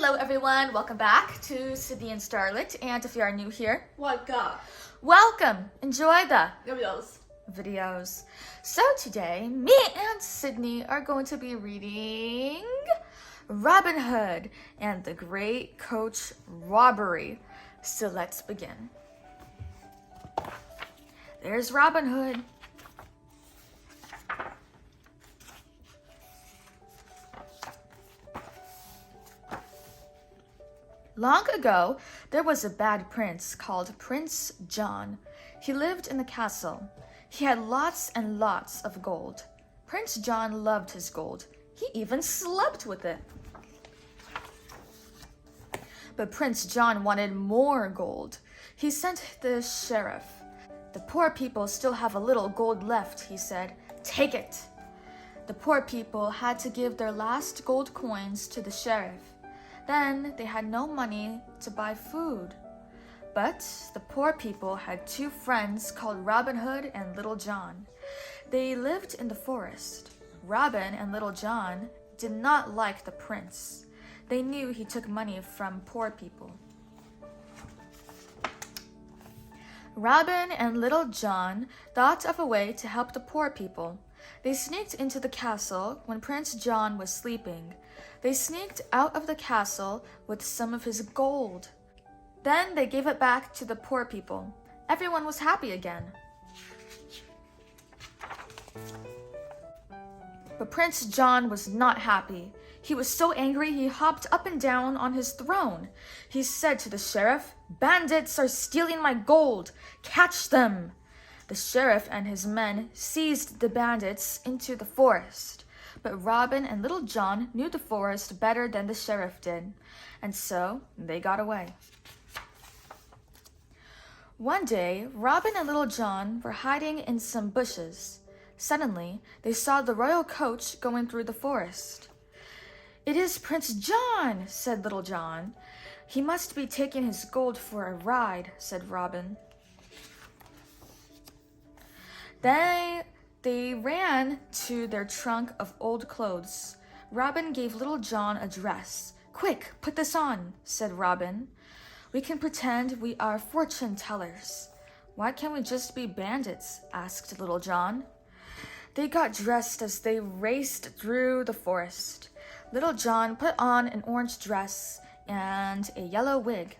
Hello everyone, welcome back to Sydney and Starlet, and if you are new here, welcome! Enjoy the videos. So today, me and Sydney are going to be reading Robin Hood and the Great Coach Robbery. So let's begin. There's Robin Hood. Long ago, there was a bad prince called Prince John. He lived in the castle. He had lots and lots of gold. Prince John loved his gold. He even slept with it. But Prince John wanted more gold. He sent the sheriff. "The poor people still have a little gold left," he said. "Take it." The poor people had to give their last gold coins to the sheriff. Then they had no money to buy food. But the poor people had two friends called Robin Hood and Little John. They lived in the forest. Robin and Little John did not like the prince. They knew he took money from poor people. Robin and Little John thought of a way to help the poor people. They sneaked into the castle when Prince John was sleeping. They sneaked out of the castle with some of his gold. Then they gave it back to the poor people. Everyone was happy again. But Prince John was not happy. He was so angry he hopped up and down on his throne. He said to the sheriff, "Bandits are stealing my gold. Catch them." The sheriff and his men seized the bandits into the forest. But Robin and Little John knew the forest better than the sheriff did, and so they got away. One day, Robin and Little John were hiding in some bushes. Suddenly, they saw the royal coach going through the forest. "It is Prince John," said Little John. "He must be taking his gold for a ride," said Robin. They ran to their trunk of old clothes. Robin gave Little John a dress. "Quick, put this on," said Robin. "We can pretend we are fortune tellers." "Why can't we just be bandits?" asked Little John. They got dressed as they raced through the forest. Little John put on an orange dress and a yellow wig.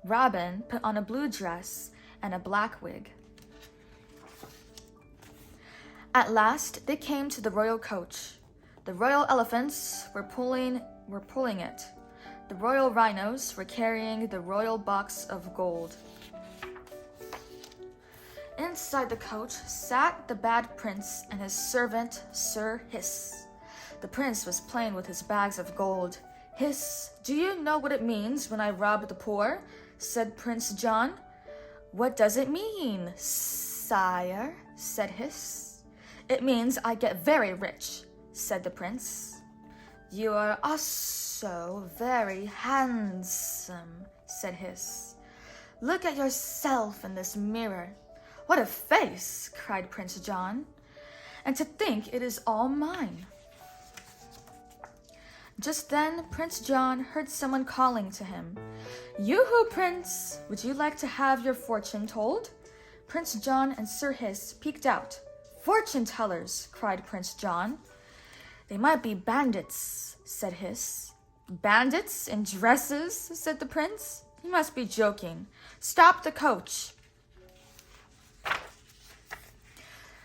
Robin put on a blue dress and a black wig. At last, they came to the royal coach. The royal elephants were pulling it. The royal rhinos were carrying the royal box of gold. Inside the coach sat the bad prince and his servant, Sir Hiss. The prince was playing with his bags of gold. "Hiss, do you know what it means when I rob the poor?" said Prince John. "What does it mean, sire?" said Hiss. "It means I get very rich," said the prince. "You are also very handsome," said Hiss. "Look at yourself in this mirror." "What a face!" cried Prince John. "And to think it is all mine." Just then, Prince John heard someone calling to him. "Yoo-hoo, Prince! Would you like to have your fortune told?" Prince John and Sir Hiss peeked out. "Fortune tellers!" cried Prince John. "They might be bandits," said Hiss. "Bandits in dresses?" said the prince. "You must be joking. Stop the coach."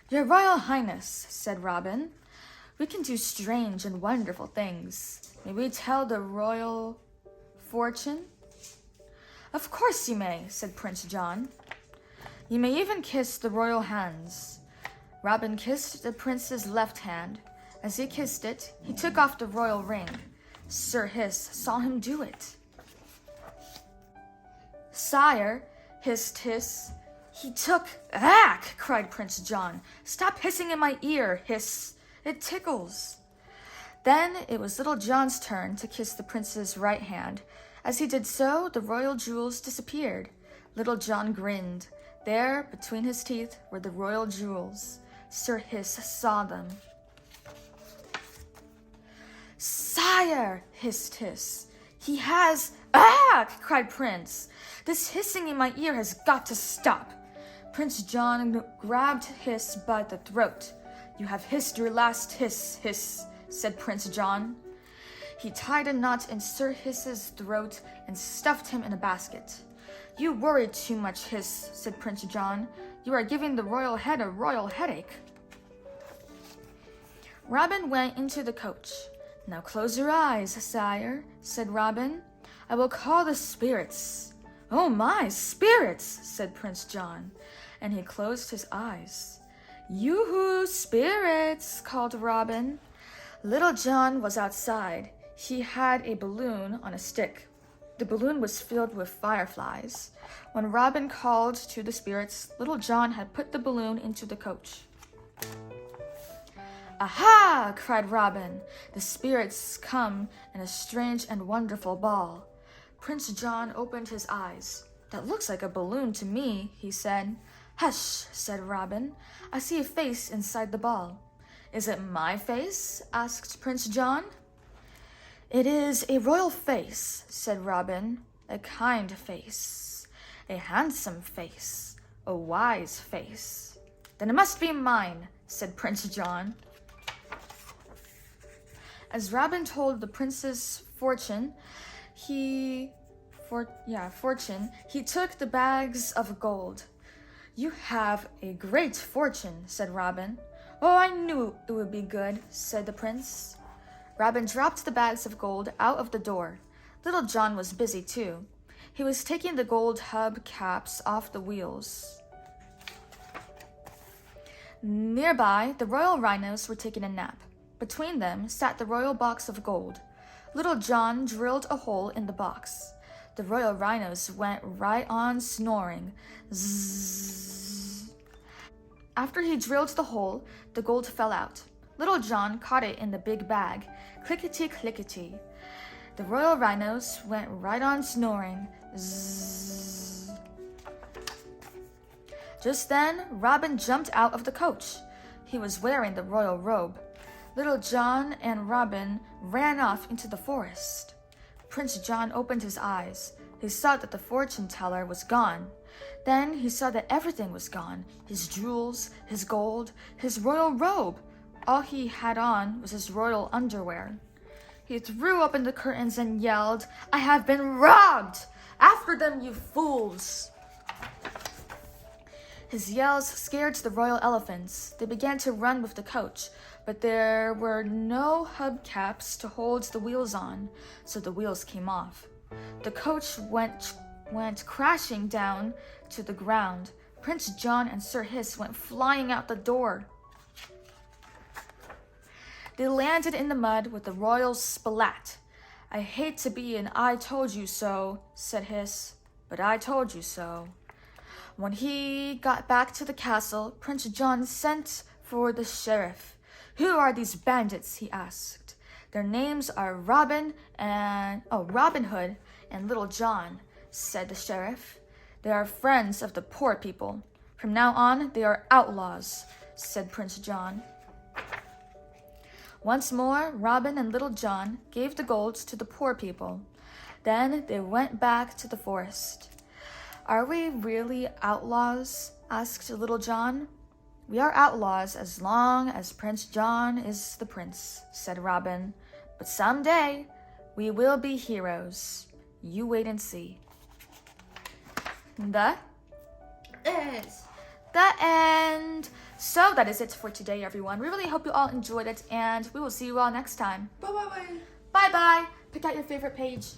"Your Royal Highness," said Robin, "we can do strange and wonderful things. May we tell the royal fortune?" "Of course you may," said Prince John. "You may even kiss the royal hands." Robin kissed the prince's left hand. As he kissed it, he took off the royal ring. Sir Hiss saw him do it. "Sire," hissed Hiss. "He took—" "Ack!" cried Prince John. "Stop hissing in my ear, Hiss. It tickles." Then it was Little John's turn to kiss the prince's right hand. As he did so, the royal jewels disappeared. Little John grinned. There, between his teeth, were the royal jewels. Sir Hiss saw them. "Sire!" hissed Hiss. He has... Ah! cried Prince. This hissing in my ear has got to stop. Prince John grabbed Hiss by the throat. You have hissed your last hiss, Hiss, said Prince John. He tied a knot in Sir Hiss's throat and stuffed him in a basket. You worry too much, Hiss, said Prince John. You are giving the royal head a royal headache. Robin went into the coach. Now close your eyes, sire, said Robin. I will call the spirits. Oh my, spirits, said Prince John, and he closed his eyes. Yoo-hoo, spirits, called Robin. Little John was outside. He had a balloon on a stick. The balloon was filled with fireflies. When Robin called to the spirits, Little John had put the balloon into the coach. Aha! cried Robin. The spirits come in a strange and wonderful ball. Prince John opened his eyes. That looks like a balloon to me, he said. Hush, said Robin. I see a face inside the ball. Is it my face? Asked Prince John. It is a royal face, said Robin. A kind face. A handsome face. A wise face. Then it must be mine, said Prince John. As Robin told the prince's fortune, he took the bags of gold. You have a great fortune, said Robin. Oh, I knew it would be good, said the prince. Robin dropped the bags of gold out of the door. Little John was busy too. He was taking the gold hub caps off the wheels. Nearby, the royal rhinos were taking a nap. Between them sat the royal box of gold. Little John drilled a hole in the box. The royal rhinos went right on snoring. Zzz. After he drilled the hole, the gold fell out. Little John caught it in the big bag. Clickety-clickety. The royal rhinos went right on snoring. Zzz. Just then, Robin jumped out of the coach. He was wearing the royal robe. Little John and Robin ran off into the forest. Prince John opened his eyes. He saw that the fortune teller was gone. Then he saw that everything was gone. His jewels, his gold, his royal robe. All he had on was his royal underwear. He threw open the curtains and yelled, I have been robbed! After them, you fools! His yells scared the royal elephants. They began to run with the coach, but there were no hubcaps to hold the wheels on, so the wheels came off. The coach went crashing down to the ground. Prince John and Sir Hiss went flying out the door. They landed in the mud with a royal splat. I hate to be an I told you so, said Hiss, but I told you so. When he got back to the castle, Prince John sent for the sheriff. Who are these bandits? He asked. Their names are Robin Hood and Little John, said the sheriff. They are friends of the poor people. From now on, they are outlaws, said Prince John. Once more, Robin and Little John gave the gold to the poor people. Then they went back to the forest. Are we really outlaws? Asked Little John. We are outlaws as long as Prince John is the prince, said Robin. But someday, we will be heroes. You wait and see. The end. So that is it for today, everyone. We really hope you all enjoyed it, and we will see you all next time. Bye-bye. Bye-bye. Pick out your favorite page.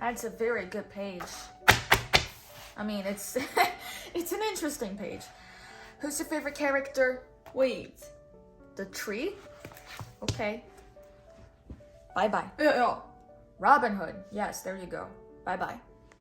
That's a very good page. I mean, it's it's an interesting page. Who's your favorite character? Wait. The tree? Okay. Bye-bye. Ja. Robin Hood. Yes, there you go. Bye-bye.